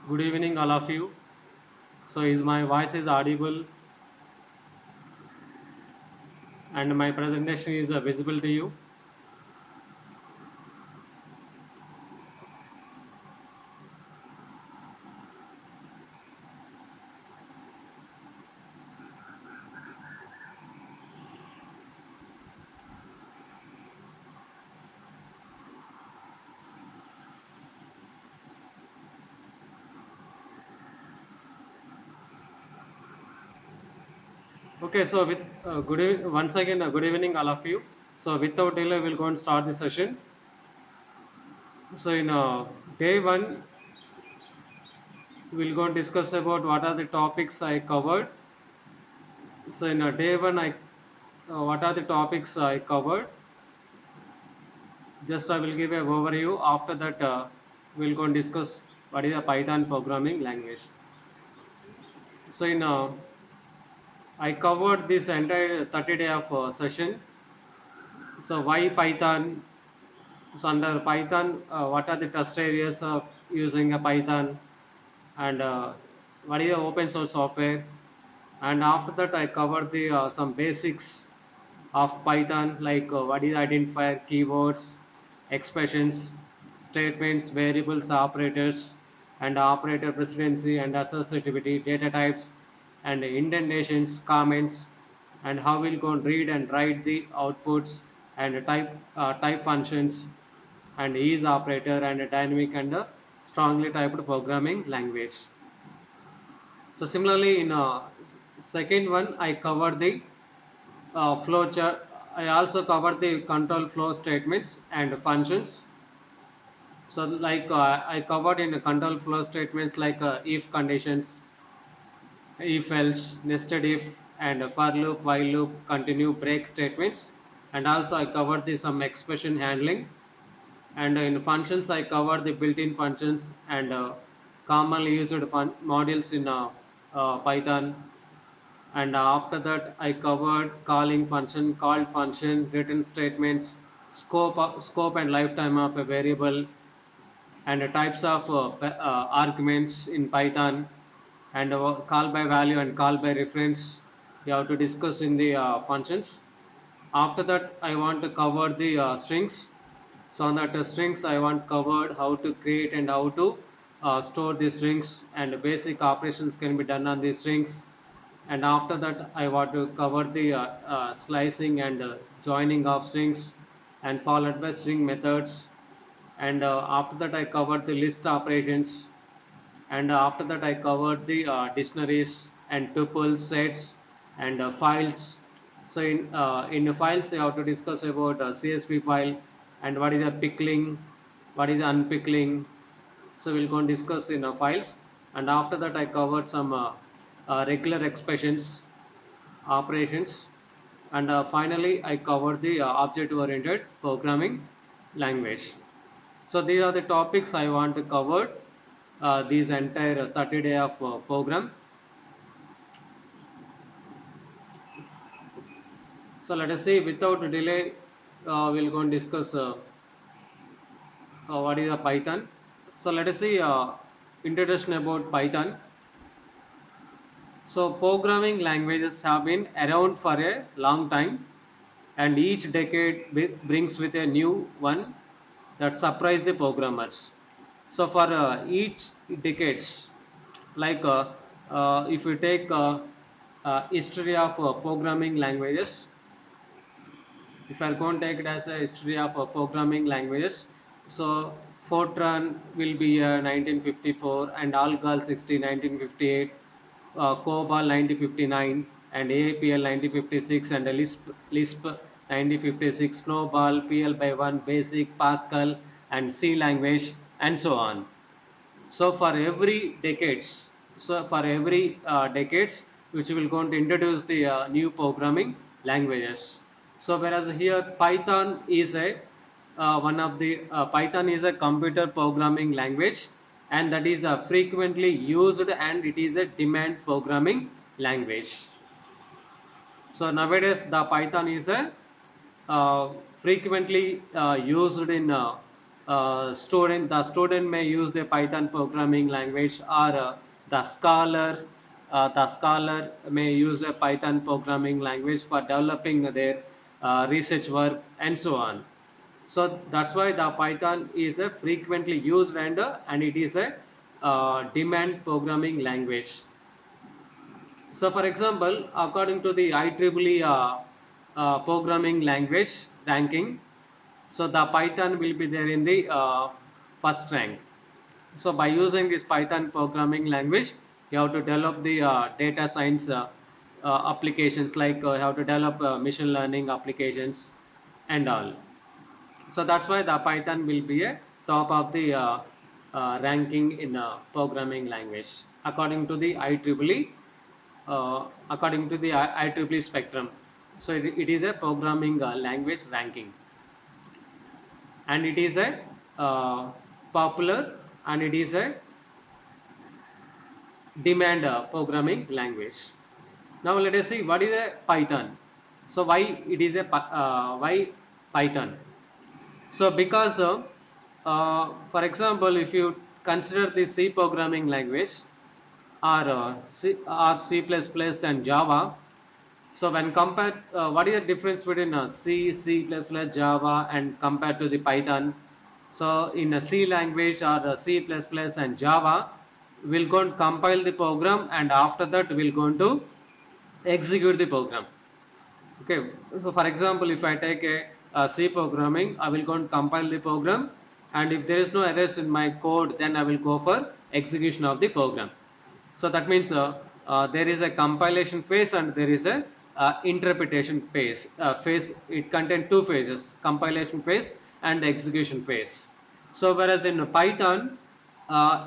Good evening, all of you. So, is my voice is audible and my presentation is visible to you? Okay. So, with once again, good evening, all of you. So, without delay, we'll go and start the session. So, in day one, we'll go and discuss about what are the topics I covered. So, in day one, what are the topics I covered? Just I will give an overview. After that, we'll go and discuss what is a Python programming language. So, in I covered this entire 30-day of session. So why Python? So under Python, what are the test areas of using a Python, and what is the open source software? And after that, I covered the some basics of Python, like what is identifier, keywords, expressions, statements, variables, operators, and operator precedency and associativity, data types, and indentations, comments, and how we'll go and read and write the outputs, and type functions, and is operator, and a dynamic and a strongly typed programming language. So similarly, in second one, I covered the flow chart. I also covered the control flow statements and functions. So like I covered in the control flow statements like if conditions, if else, nested if, and for loop, while loop, continue, break statements. And also I covered the some expression handling. And in functions, I covered the built-in functions and commonly used modules in Python. And after that, I covered calling function, called function, return statements, scope and lifetime of a variable, and types of arguments in Python, and call by value and call by reference. We have to discuss in the functions. After that, I want to cover the strings. So on that strings, I want covered how to create and how to store the strings, and basic operations can be done on the strings. And after that, I want to cover the slicing and joining of strings, and followed by string methods. And after that, I covered the list operations. And after that, I covered the dictionaries and tuples, sets, and files. So in the files, you have to discuss about CSV file, and what is a pickling, what is unpickling. So we'll go and discuss in files. And after that, I covered some regular expressions, operations, and finally I covered the object-oriented programming language. So these are the topics I want to cover these entire 30-day of program. So let us see, without delay, we'll go and discuss what is a Python. So let us see introduction about Python. So programming languages have been around for a long time, and each decade brings with a new one that surprise the programmers. So for each decades, like if you take history of programming languages, if I going to take it as a history of programming languages, so Fortran will be 1954, and Algol 1958, COBOL 1959, and APL 1956, and Lisp 1956, Snowball, PL by 1, Basic, Pascal, and C language, and so on. So for every decades, which will going to introduce the new programming languages. So whereas here Python is a Python is a computer programming language, and that is frequently used, and it is a demand programming language. So nowadays the Python is a frequently used in the student may use the Python programming language, or the scholar may use a Python programming language for developing their research work and so on. So that's why the Python is a frequently used and it is a demand programming language. So for example, according to the IEEE programming language ranking, so the Python will be there in the first rank. So by using this Python programming language, you have to develop the data science applications, like you have to develop machine learning applications and all. So that's why the Python will be a top of the ranking in programming language according to the IEEE, IEEE spectrum. So it is a programming language ranking, and it is a popular, and it is a demand programming language. Now let us see what is a Python. So why it is a why Python? So because for example, if you consider the C programming language, or C++ and Java, so when compared, what is the difference between C, C++, Java and compared to the Python? So in a C language, or C++ and Java, we're going to compile the program, and after that we're going to execute the program. Okay, so for example, if I take a C programming, I will go and compile the program, and if there is no errors in my code, then I will go for execution of the program. So that means there is a compilation phase and there is a interpretation phase. It contains two phases: compilation phase and execution phase. So whereas in Python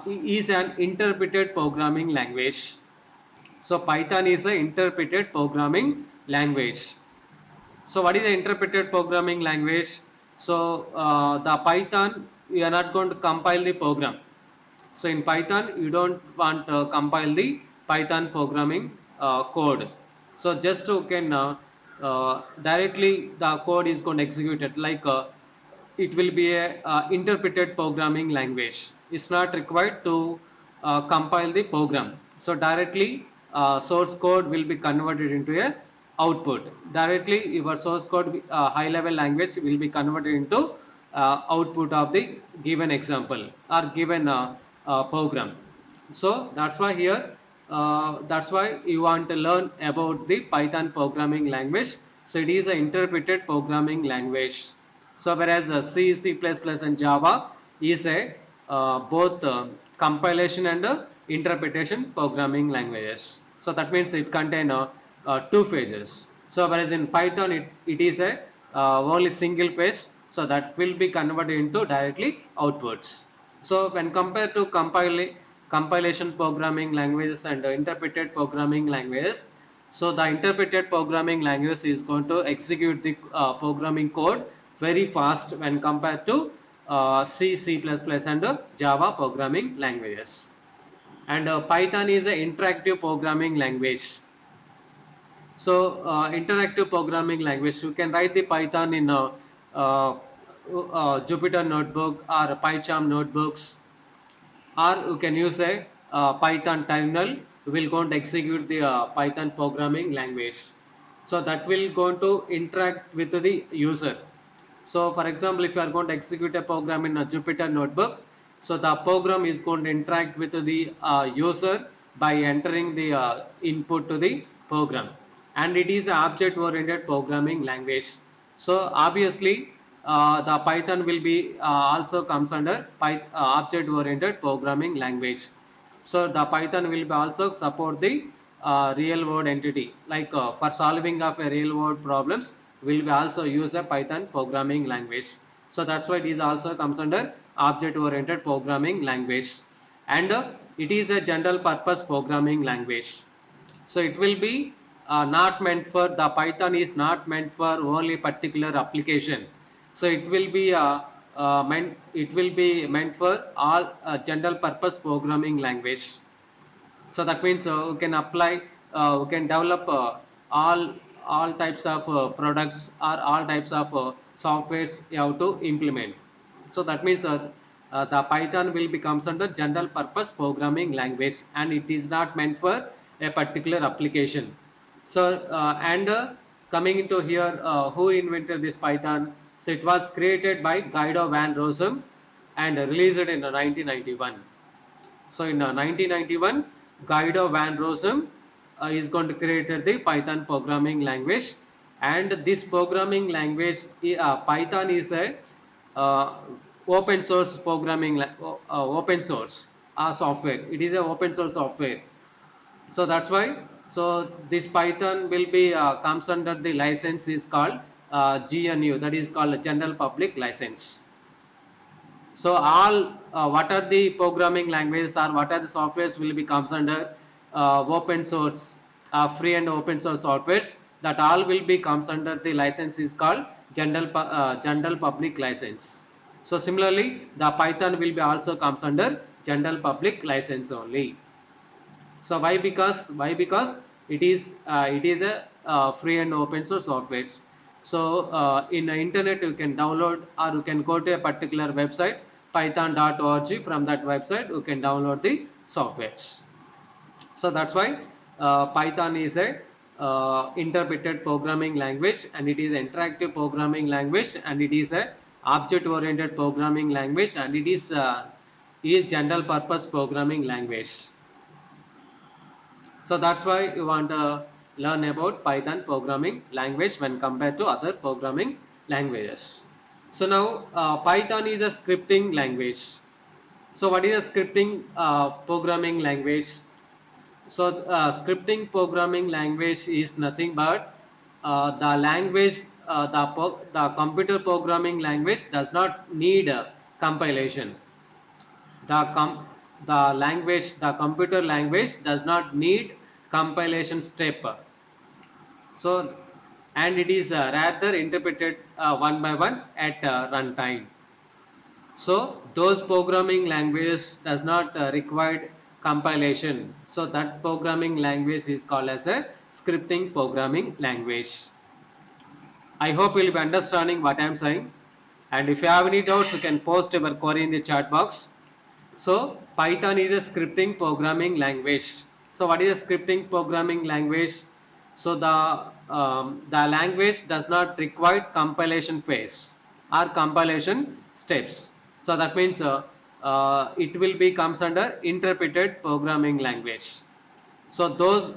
is an interpreted programming language. So Python is an interpreted programming language. So what is the interpreted programming language? So the Python, you are not going to compile the program. So in Python, you don't want to compile the Python programming code. So just you can directly the code is going to execute it, like it will be a interpreted programming language. It's not required to compile the program. So directly source code will be converted into a output. Directly your source code high level language will be converted into output of the given example or given program. So that's why here that's why you want to learn about the Python programming language. So it is an interpreted programming language. So whereas C, C++ and Java is a both compilation and interpretation programming languages. So that means it contains two phases. So whereas in Python it is a only single phase. So that will be converted into directly outputs. So when compared to compilation programming languages and interpreted programming languages, so the interpreted programming language is going to execute the programming code very fast when compared to C, C++ and Java programming languages. And Python is an interactive programming language. So interactive programming language, you can write the Python in Jupyter notebook or PyCharm notebooks, or you can use a Python terminal. You will go and execute the Python programming language. So that will go to interact with the user. So for example, if you are going to execute a program in a Jupyter notebook, so the program is going to interact with the user by entering the input to the program, and it is an object oriented programming language. So obviously the Python will be also comes under object oriented programming language. So the Python will be also support the real world entity, like for solving of a real world problems will be also use a Python programming language. So that's why it is also comes under object oriented programming language, and it is a general purpose programming language. So it will be not meant for the Python is not meant for only particular application. So it will be meant for all general purpose programming language. So that means you can apply, you can develop all types of products or all types of softwares you have to implement. So that means the Python will becomes under general purpose programming language, and it is not meant for a particular application. So coming into here, who invented this Python? So it was created by Guido van Rossum and released in 1991. So in 1991, Guido van Rossum is going to create the Python programming language, and this programming language, Python is a uh, open source programming, open source software. It is a open source software. So that's why. So this Python will be comes under the license is called GNU, that is called General Public License. So all what are the programming languages or what are the softwares will be comes under open source, free and open source softwares, that all will be comes under the license is called general public license. So similarly, the Python will be also comes under general public license only. So why? Because it is a free and open source softwares. So in the internet you can download, or you can go to a particular website python.org. From that website you can download the softwares. So that's why Python is a interpreted programming language, and it is an interactive programming language, and it is a object oriented programming language, and it is general purpose programming language. So that's why you want to learn about Python programming language when compared to other programming languages. So now Python is a scripting language. So what is a scripting programming language? So scripting programming language is nothing but the language, the computer programming language does not need compilation. The computer language does not need compilation step. So, and it is rather interpreted one by one at runtime. So those programming languages does not require compilation. So that programming language is called as a scripting programming language. I hope you will be understanding what I am saying. And if you have any doubts, you can post your query in the chat box. So Python is a scripting programming language. So what is a scripting programming language? So the language does not require compilation phase or compilation steps. So that means it will be comes under interpreted programming language. So those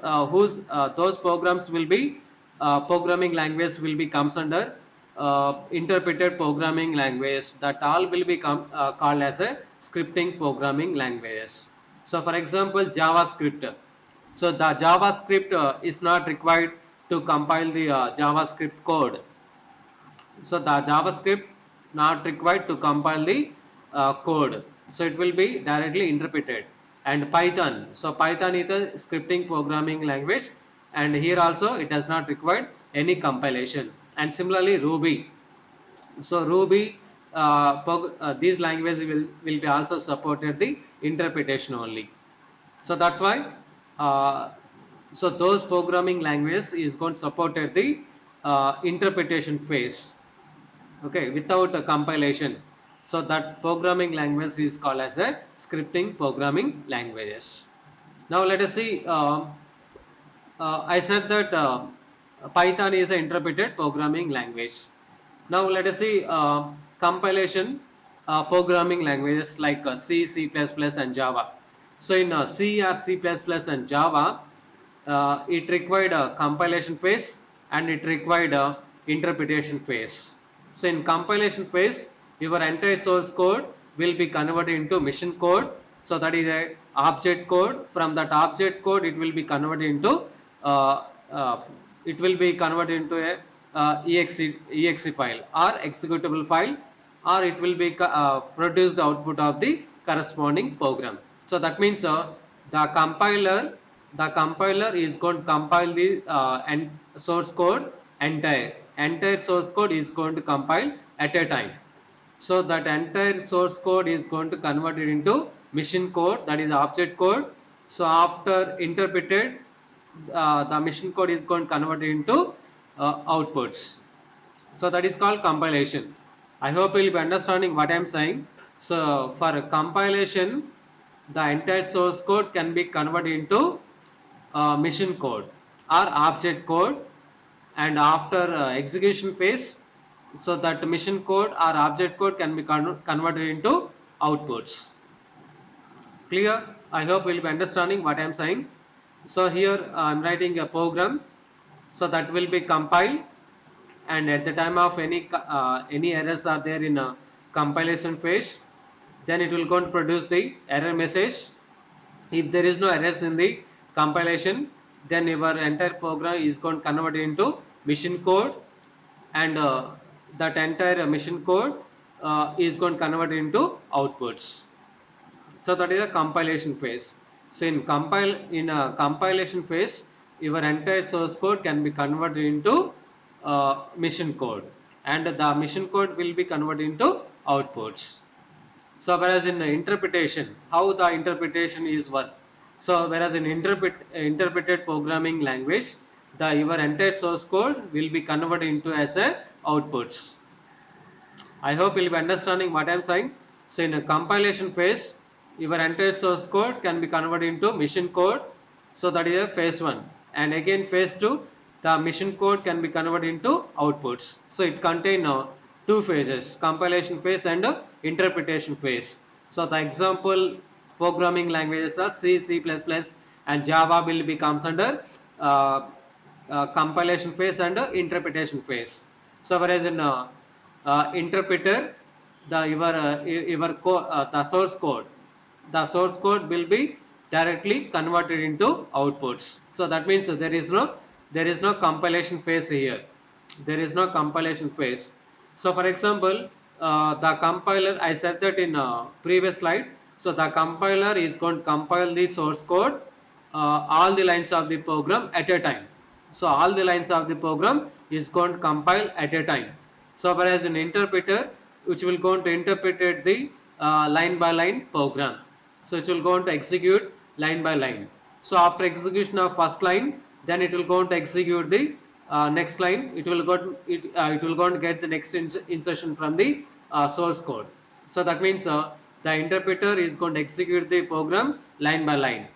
programs will be programming language will be comes under interpreted programming language, that all will be called as a scripting programming languages. So for example, JavaScript. So the JavaScript is not required to compile the JavaScript code. So the JavaScript not required to compile the code. So it will be directly interpreted. And Python. So Python is a scripting programming language, and here also it does not require any compilation. And similarly Ruby. So Ruby, these languages will be also supported the interpretation only. So that's why so those programming languages is going to support the interpretation phase, okay, without a compilation. So that programming language is called as a scripting programming languages. Now let us see, I said that Python is an interpreted programming language. Now let us see compilation programming languages like C, C++ and Java. So in C or C++ and Java, it required a compilation phase and it required a interpretation phase. So in compilation phase, your entire source code will be converted into machine code. So that is a object code. From that object code, it will be converted into a exe file or executable file, or it will be produce the output of the corresponding program. So that means the compiler is going to compile the source code entire source code is going to compile at a time. So that entire source code is going to convert it into machine code, that is object code. So after interpreted, the machine code is going to convert it into outputs. So that is called compilation. I hope you'll be understanding what I'm saying. So for compilation, the entire source code can be converted into machine code or object code, and after execution phase, so that machine code or object code can be converted into outputs. Clear? I hope you'll be understanding what I'm saying. So here I'm writing a program, so that will be compiled, and at the time of any errors are there in a compilation phase, then it will go and produce the error message. If there is no errors in the compilation, then your entire program is going to convert into machine code, and that entire machine code is going to convert into outputs. So that is a compilation phase. So in a compilation phase, your entire source code can be converted into machine code, and the machine code will be converted into outputs. So whereas in interpretation, how the interpretation is work. So whereas in interpreted programming language, your entire source code will be converted into as a outputs. I hope you'll be understanding what I'm saying. So in a compilation phase, your entire source code can be converted into machine code. So that is a phase 1. And again phase 2, the machine code can be converted into outputs. So it contains two phases, compilation phase and interpretation phase. So the example programming languages are C, C++, and Java will becomes under compilation phase and interpretation phase. So whereas in interpreter, the source code will be directly converted into outputs. So that means there is no compilation phase here. There is no compilation phase. So for example, the compiler, I said that in previous slide. So the compiler is going to compile the source code, all the lines of the program at a time. So all the lines of the program is going to compile at a time. So whereas an interpreter, which will go to interpret the line by line program. So it will go to execute line by line. So after execution of first line, then it will go to execute the next line. It will go to get the next insertion from the source code. So that means the interpreter is going to execute the program line by line.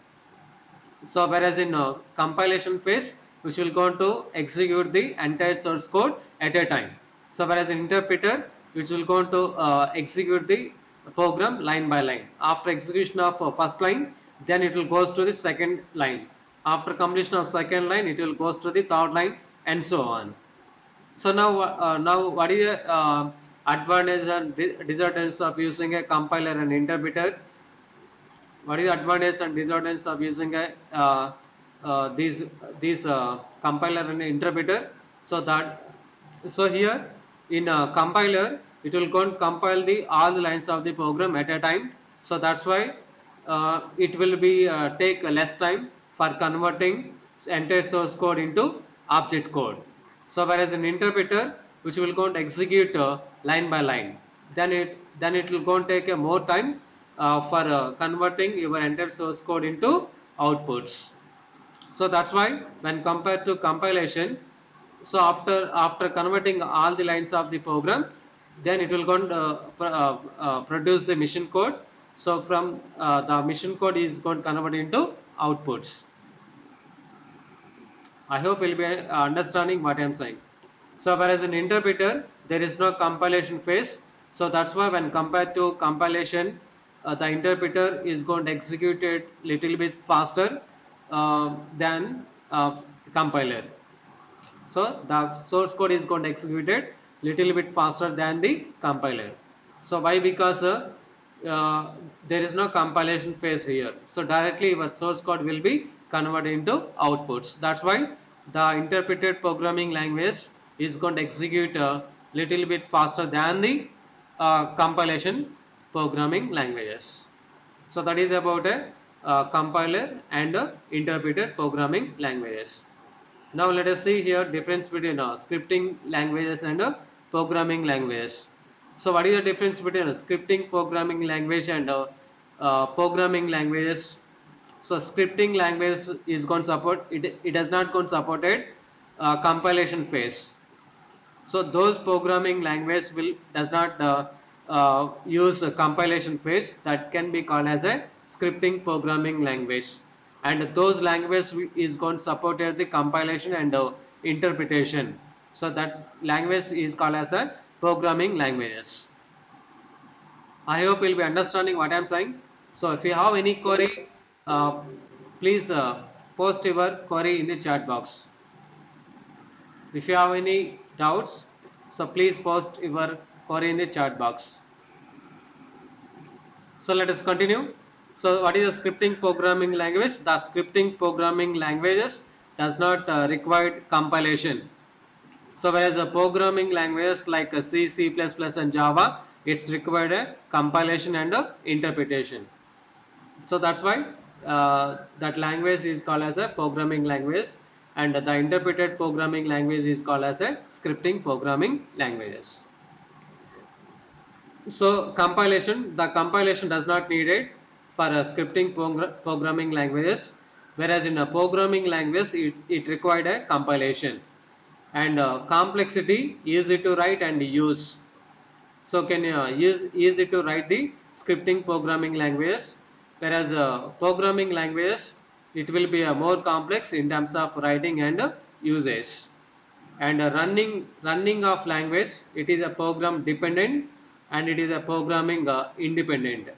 So whereas in compilation phase, which will go to execute the entire source code at a time. So whereas in interpreter, which will go to execute the program line by line. After execution of first line, then it will goes to the second line. After completion of second line, it will goes to the third line, and so on. So now what is the advantage and disadvantage of using a compiler and interpreter? What is the advantage and disadvantage of using a these compiler and interpreter? So here in compiler, it will go and compile all the lines of the program at a time. So that's why it will be take less time for converting entire source code into object code. So whereas an interpreter, which will go and execute line by line, then it will go and take more time for converting your entire source code into outputs. So that's why when compared to compilation, so after converting all the lines of the program, then it will go and produce the machine code. So from the machine code is going to convert into outputs. I hope you'll be understanding what I am saying. So whereas in interpreter, there is no compilation phase. So that's why when compared to compilation, the interpreter is going to execute it little bit faster than compiler. So the source code is going to execute it little bit faster than the compiler. So why? Because there is no compilation phase here. So directly your source code will be converted into outputs. That's why the interpreted programming language is going to execute a little bit faster than the compilation programming languages. So that is about a compiler and interpreted programming languages. Now let us see here difference between scripting languages and programming languages. So what is the difference between a scripting programming language and programming languages? So scripting language is going to support it. It does not going to support it compilation phase. So those programming language does not use a compilation phase, that can be called as a scripting programming language, and those language is going to support the compilation and interpretation. So that language is called as a programming languages. I hope you'll be understanding what I'm saying. So if you have any query, uh, please post your query in the chat box. If you have any doubts, so please post your query in the chat box. So let us continue. So what is a scripting programming language? The scripting programming languages does not require compilation. So whereas a programming languages like C, C++ and Java, it's required a compilation and a interpretation. So that's why that language is called as a programming language, and the interpreted programming language is called as a scripting programming languages. So the compilation does not need it for a scripting programming languages, whereas in a programming language it required a compilation, and complexity easy to write and use. So can use easy to write the scripting programming languages, whereas programming languages it will be more complex in terms of writing and usage. And running of language, it is a program dependent and it is a programming independent.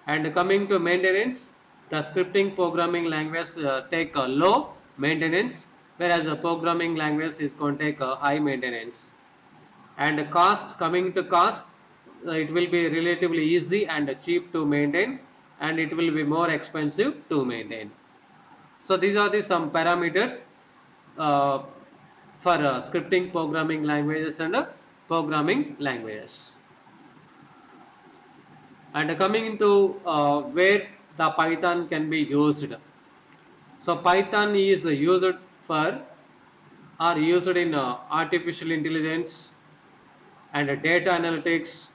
And coming to maintenance, the scripting programming language take a low maintenance, whereas a programming language is going to take a high maintenance. And coming to cost, it will be relatively easy and cheap to maintain, and it will be more expensive to maintain. So these are the some parameters uh, for scripting programming languages and programming languages. And coming into where the Python can be used. So Python is used for or used in artificial intelligence and data analytics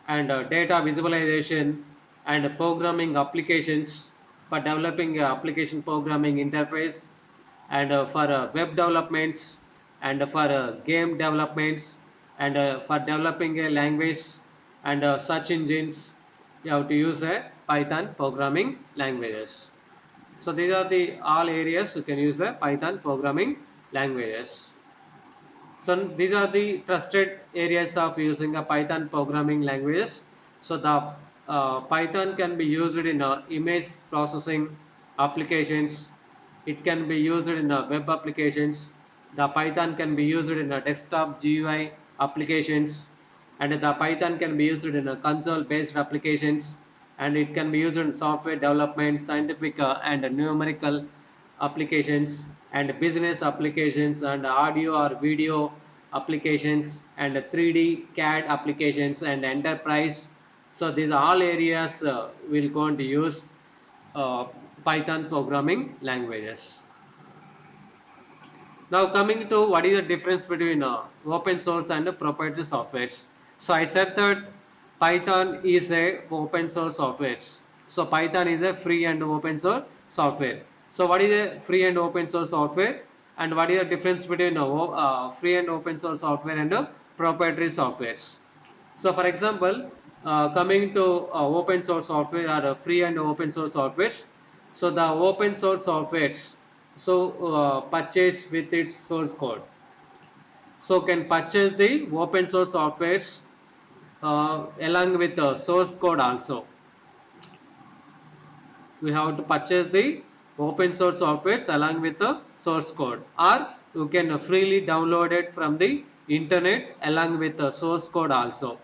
and data visualization and programming applications, for developing application programming interface, and for web developments, and for game developments, and for developing a language and search engines, you have to use a Python programming languages. So these are the all areas you can use a Python programming languages. So these are the trusted areas of using a Python programming languages. So the Python can be used in image processing applications. It can be used in web applications. The Python can be used in desktop GUI applications, and the Python can be used in console based applications, and it can be used in software development, scientific and numerical applications, and business applications, and audio or video applications, and 3D CAD applications, and enterprise. So these are all areas we're going to use Python programming languages. Now coming to what is the difference between open source and proprietary softwares. So I said that Python is a open source software. So Python is a free and open source software. So what is a free and open source software, and what is the difference between free and open source software and proprietary softwares? So for example, coming to open source software or free and open source softwares. So the open source softwares, so purchase with its source code. So can purchase the open source softwares along with the source code also. We have to purchase the open source softwares along with the source code, or you can freely download it from the internet along with the source code also.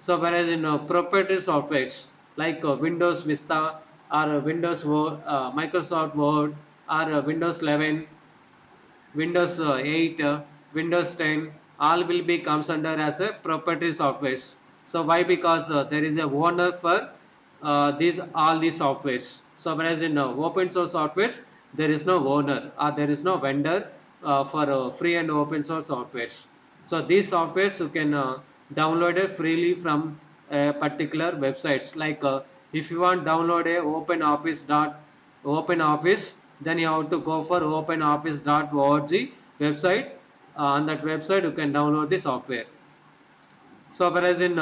So whereas in proprietary softwares like Windows Vista or Windows Word, Microsoft Word, or Windows 11, Windows 8, Windows 10, all will be comes under as a proprietary softwares. So why? Because there is a owner for these all these softwares. So whereas in open source softwares, there is no owner or there is no vendor for free and open source softwares. So these softwares you can download it freely from particular websites. Like if you want download a OpenOffice, then you have to go for openoffice.org website, on that website you can download the software. So whereas in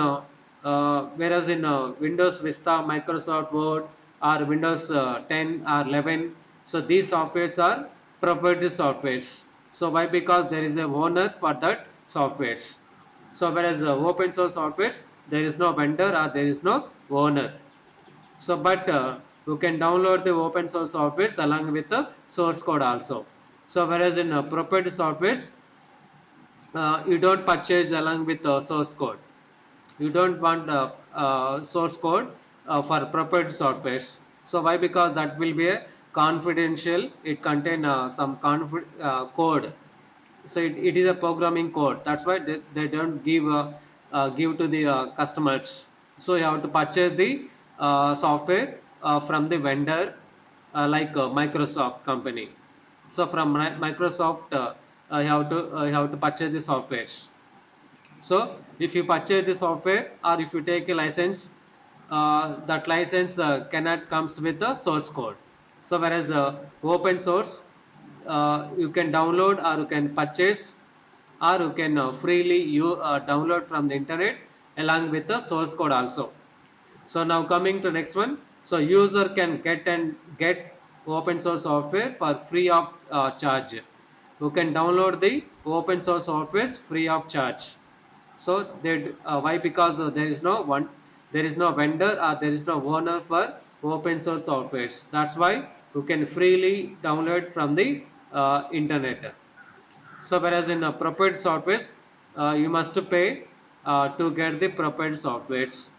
Windows Vista, Microsoft Word, or Windows 10 or 11, so these softwares are proprietary softwares. So why? Because there is a owner for that softwares. So whereas open source softwares, there is no vendor or there is no owner. So but you can download the open source softwares along with the source code also. So whereas in proprietary softwares, you don't purchase along with source code. You don't want source code for proprietary softwares. So why? Because that will be a confidential. It contain some code. So it is a programming code. That's why they don't give to the customers. So you have to purchase the software from the vendor, like Microsoft company. So from Microsoft, you have to purchase the softwares. So if you purchase the software or if you take a license, that license cannot comes with the source code. So whereas open source, you can download or you can purchase or you can freely download from the internet along with the source code also. So now coming to next one. So user can get open source software for free of charge. You can download the open source software free of charge. So why? Because there is no vendor or there is no owner for open source softwares. That's why you can freely download from the internet. So whereas in proprietary softwares, you must pay to get the proprietary softwares.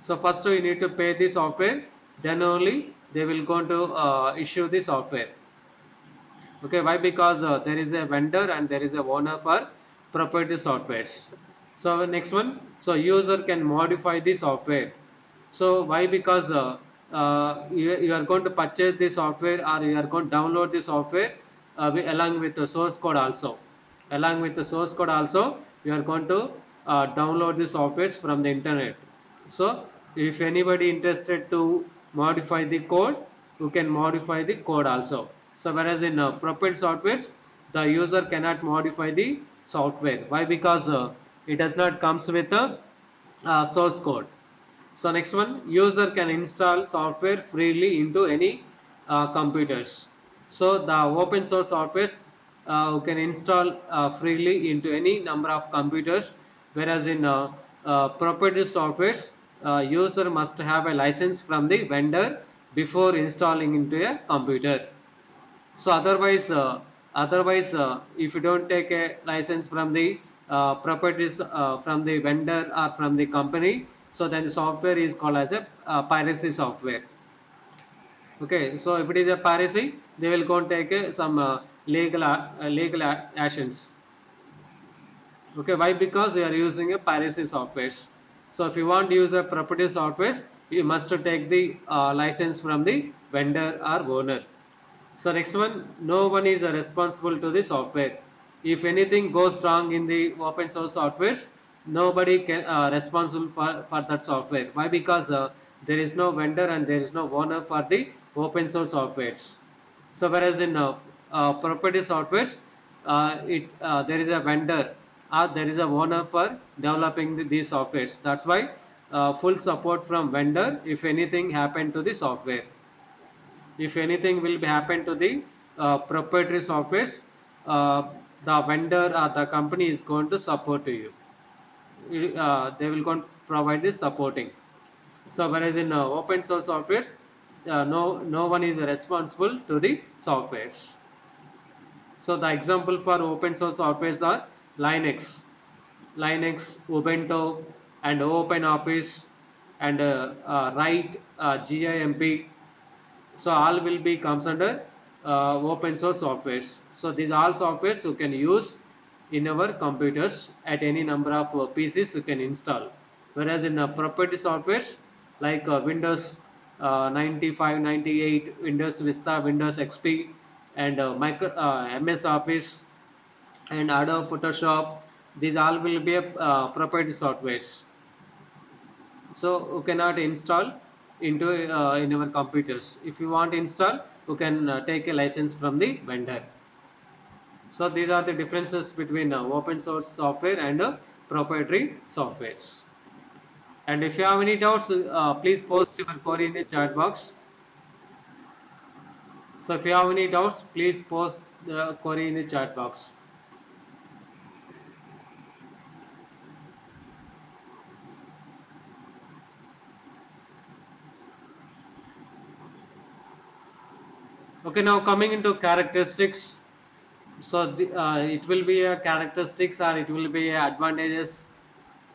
So first you need to pay the software, then only they will going to issue the software. Okay, why? Because there is a vendor and there is a owner for proprietary softwares. So next one. So user can modify the software. So why? Because you are going to purchase the software or you are going to download the software along with the source code also. Along with the source code also, you are going to download the softwares from the internet. So if anybody interested to modify the code, you can modify the code also. So whereas in proprietary softwares, the user cannot modify the software. Why? Because it does not comes with a source code. So next one, user can install software freely into any computers. So the open source softwares you can install freely into any number of computers, whereas in proprietary softwares, user must have a license from the vendor before installing into a computer. So otherwise, if you don't take a license from the properties from the vendor or from the company, so then the software is called as a piracy software. Okay, so if it is a piracy, they will go and take some legal actions. Okay, why? Because you are using a piracy softwares. So if you want to use a property softwares, you must take the license from the vendor or owner. So next one, no one is responsible to the software. If anything goes wrong in the open source softwares, nobody can responsible for that software. Why? Because there is no vendor and there is no owner for the open source softwares. So whereas in property softwares, there is a vendor or there is a owner for developing these softwares. That's why full support from vendor if anything happened to the software. If anything will happen to the proprietary softwares, the vendor or the company is going to support to you. They will going to provide the supporting. So whereas in open source softwares, no one is responsible to the softwares. So the example for open source softwares are Linux, Ubuntu, and OpenOffice, and Write, GIMP. So all will be comes under open source softwares. So these all softwares you can use in our computers at any number of PCs you can install. Whereas in proprietary softwares like Windows 95, 98, Windows Vista, Windows XP, and MS Office and Adobe Photoshop, these all will be proprietary softwares. So you cannot install into in our computers. If you want to install, you can take a license from the vendor. So these are the differences between open source software and proprietary softwares. And if you have any doubts, please post your query in the chat box. So if you have any doubts, please post the query in the chat box. Okay, now coming into characteristics. So it will be a characteristics or it will be advantages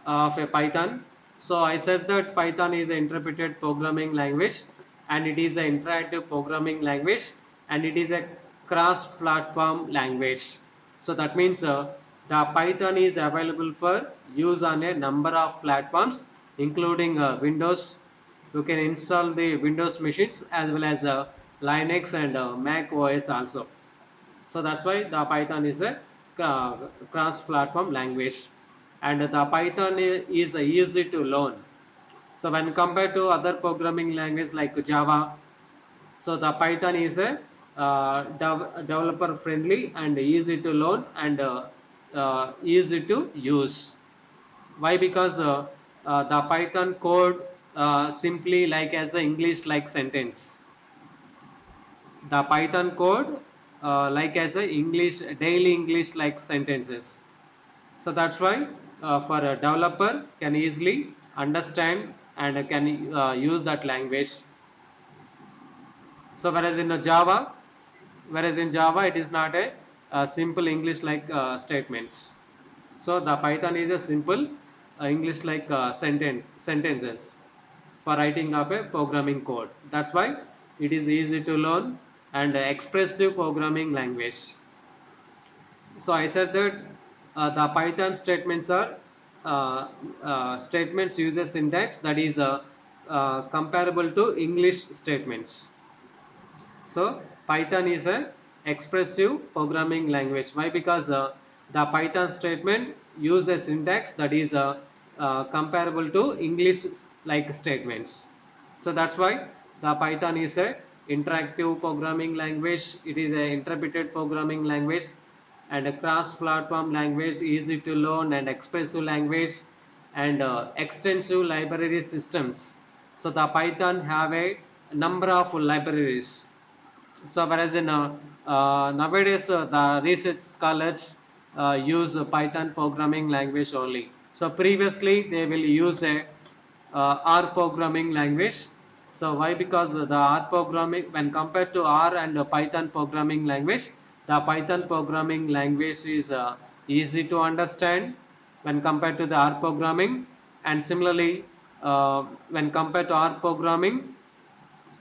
of a Python. So I said that Python is an interpreted programming language, and it is an interactive programming language, and it is a cross-platform language. So that means the Python is available for use on a number of platforms, including Windows. You can install the Windows machines as well as Linux and Mac OS also. So that's why the Python is a cross-platform language, and the Python is easy to learn. So when compared to other programming languages like Java, so the Python is a developer friendly and easy to learn and easy to use. Why? Because the Python code simply like as a English like sentence. The Python code like as a English daily English like sentences. So that's why for a developer can easily understand and can use that language. So whereas in Java it is not a simple English like statements. So the Python is a simple English like sentences for writing of a programming code. That's why it is easy to learn and expressive programming language. So I said that the Python statements are statements use a syntax that is comparable to English statements. So Python is a expressive programming language. Why? Because the Python statement use a syntax that is comparable to English like statements. So that's why the Python is a interactive programming language. It is a interpreted programming language and a cross-platform language, easy to learn and expressive language, and extensive library systems. So the Python have a number of libraries. So whereas in nowadays the research scholars use Python programming language only. So previously they will use a R programming language. So why? Because the R programming, when compared to R and Python programming language, the Python programming language is easy to understand when compared to the R programming, and similarly when compared to R programming,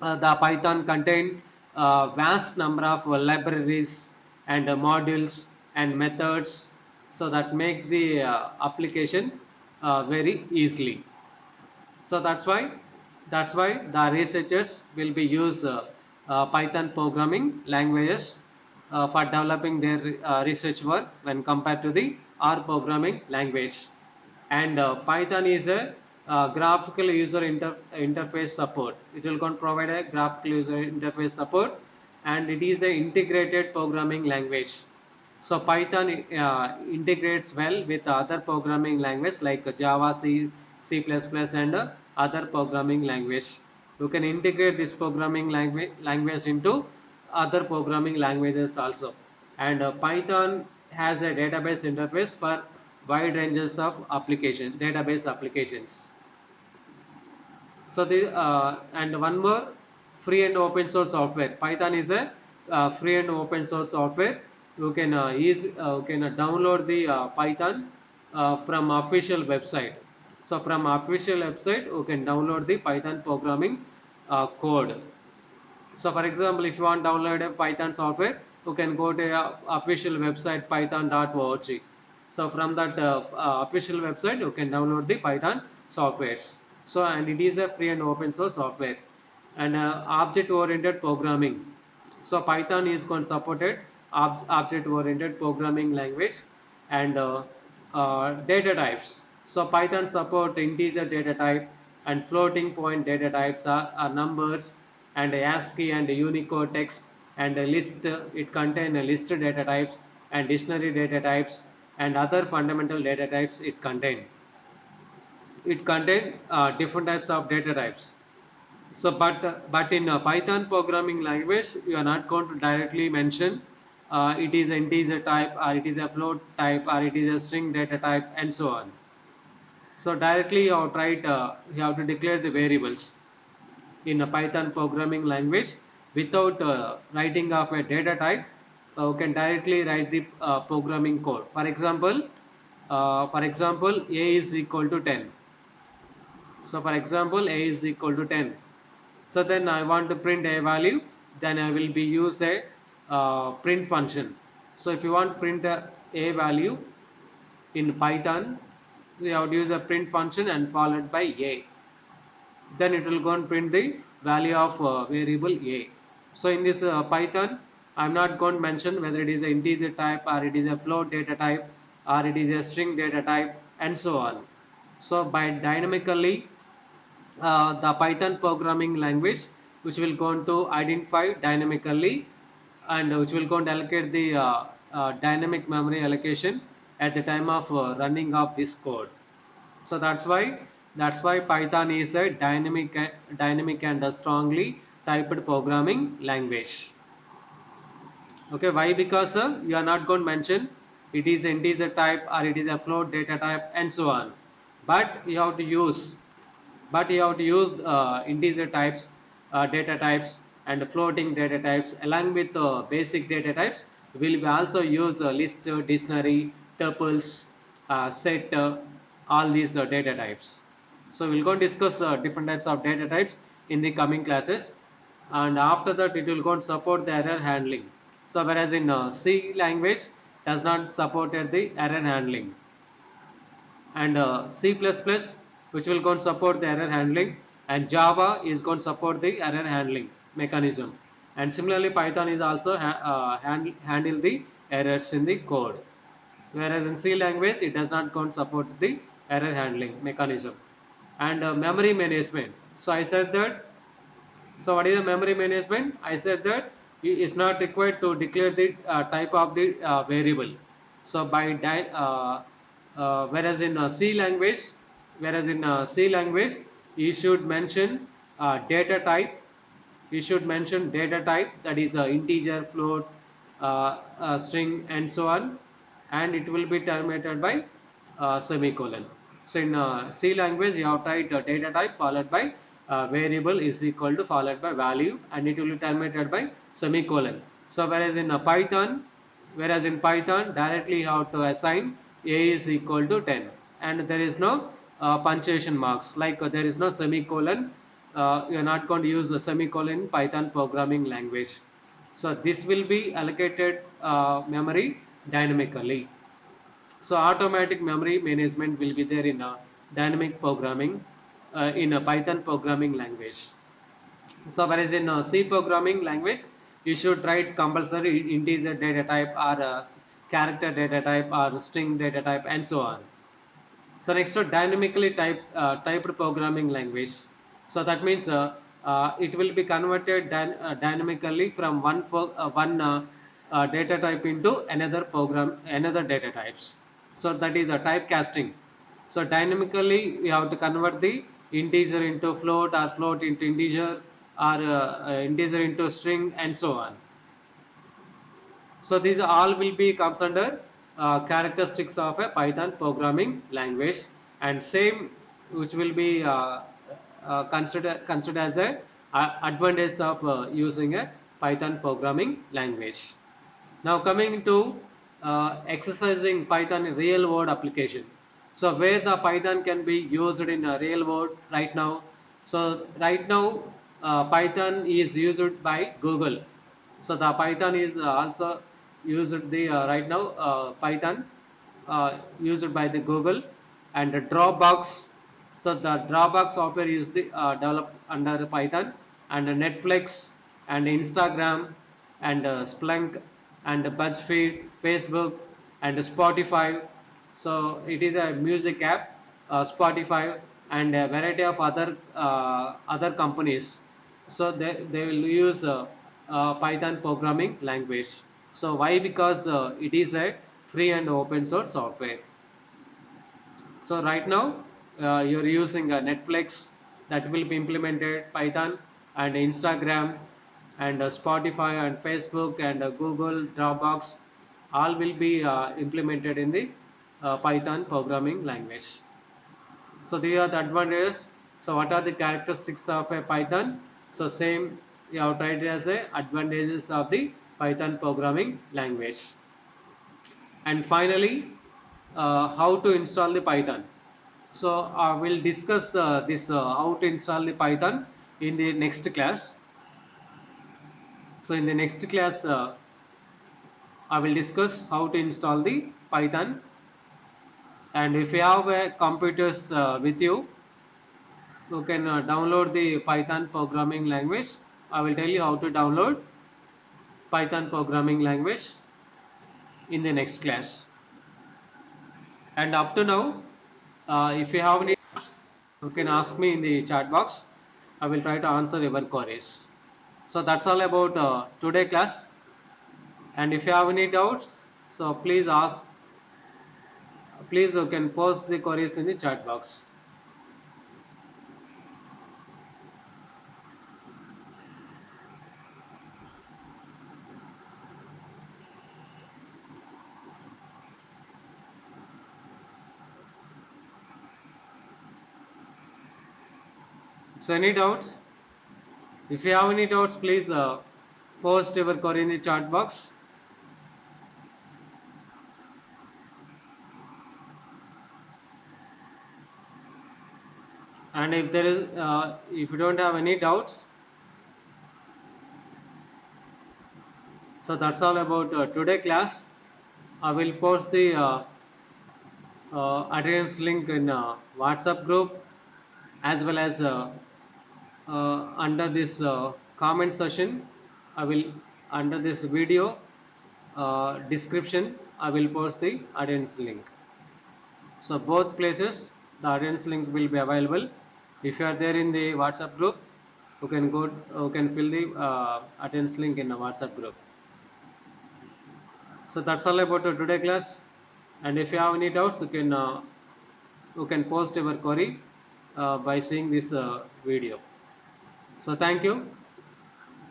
the Python contain vast number of libraries and modules and methods, so that make the application very easily. So that's why the researchers will be use Python programming languages for developing their research work when compared to the R programming language. And Python is a graphical user interface support. It will going to provide a graphical user interface support, and it is a integrated programming language. So Python integrates well with other programming language like Java, C++, and other programming language. You can integrate this programming language into other programming languages also. And Python has a database interface for wide ranges of database applications. So the and one more, free and open source software. Python is a free and open source software. You can download the Python from official website. So from official website you can download the Python programming code. So for example, if you want to download a Python software, you can go to official website python.org. So from that official website you can download the Python softwares. So, and it is a free and open source software. And object oriented programming. So Python is going supported object oriented programming language. And data types. So Python support integer data type and floating point data types are numbers, and ASCII and Unicode text, and a list. It contain a list data types, and dictionary data types and other fundamental data types it contains. It contains different types of data types. So, but in Python programming language, you are not going to directly mention it is an integer type, or it is a float type, or it is a string data type, and so on. So directly you have to declare the variables in a Python programming language without writing of a data type. You can directly write the programming code. For example, a is equal to 10. So for example, a is equal to 10. So then I want to print a value, then I will be use a print function. So if you want print a value in Python, we have to use a print function and followed by a. Then it will go and print the value of variable a. So in this Python, I'm not going to mention whether it is an integer type, or it is a float data type, or it is a string data type, and so on. So by dynamically the Python programming language, which will going to identify dynamically, and which will going to allocate the dynamic memory allocation at the time of running of this code. So that's why Python is a dynamic and a strongly typed programming language. Okay, why? Because you are not going to mention it is integer type, or it is a float data type, and so on. But you have to use integer types, data types, and floating data types along with basic data types. Will also use list, dictionary, tuples, set, all these data types. So we'll go and discuss different types of data types in the coming classes, and after that it will go and support the error handling. So whereas in C language does not support the error handling, and C++ which will go and support the error handling, and Java is going to support the error handling mechanism, and similarly Python is also handle the errors in the code, whereas in C language it does not go and support the error handling mechanism. And memory management, so I said that, so what is the memory management? I said that it is not required to declare the type of the variable. So whereas in C language, you should mention data type. You should mention data type, that is integer, float, string, and so on, and it will be terminated by semicolon. So in C language, you have typed data type followed by variable is equal to followed by value, and it will be terminated by semicolon. So whereas in Python directly you have to assign a is equal to 10, and there is no punctuation marks, like there is no semicolon. You are not going to use a semicolon in Python programming language. So this will be allocated memory dynamically. So automatic memory management will be there in a dynamic programming, in a Python programming language. So whereas in C programming language, you should write compulsory integer data type, or character data type, or string data type, and so on. So next to dynamically typed programming language. So that means it will be converted dynamically from one data type into another data types. So that is a typecasting. So dynamically we have to convert the integer into float, or float into integer, or integer into string, and so on. So these all will be comes under characteristics of a Python programming language, and same which will be considered as a advantage of using a Python programming language. Now coming to exercising Python in real world application. So where the Python can be used in a real world right now. So right now Python is used by Google. So the Python is also used the right now Python used by the Google, and the Dropbox. So the Dropbox software is developed under Python, and Netflix, and Instagram, and Splunk, and BuzzFeed, Facebook, and Spotify. So it is a music app, Spotify, and a variety of other companies. So they will use Python programming language. So why? Because it is a free and open source software. So right now you're using Netflix, that will be implemented Python, and Instagram, and Spotify, and Facebook, and Google, Dropbox, all will be implemented in the Python programming language. So these are the advantages. So what are the characteristics of a Python? So same you have tried as a advantages of the Python programming language. And finally, how to install the Python. So we'll discuss this how to install the Python in the next class. So in the next class, I will discuss how to install the Python. And if you have computers with you, you can download the Python programming language. I will tell you how to download Python programming language in the next class. And up to now, if you have any doubts, you can ask me in the chat box. I will try to answer your queries. So that's all about today class. And if you have any doubts, so please ask. Please you can post the queries in the chat box. So any doubts? If you have any doubts, please post your query in the chat box. And if there is, if you don't have any doubts, so that's all about today class. I will post the attendance link in WhatsApp group, as well as under this comment session. I will, under this video description, I will post the attendance link. So both places the attendance link will be available. If you are there in the WhatsApp group, you can go, you can fill the attendance link in the WhatsApp group. So that's all about today class. And if you have any doubts, you can post your query by seeing this video. So thank you.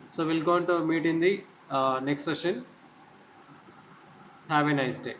So we'll go to meet in the next session. Have a nice day.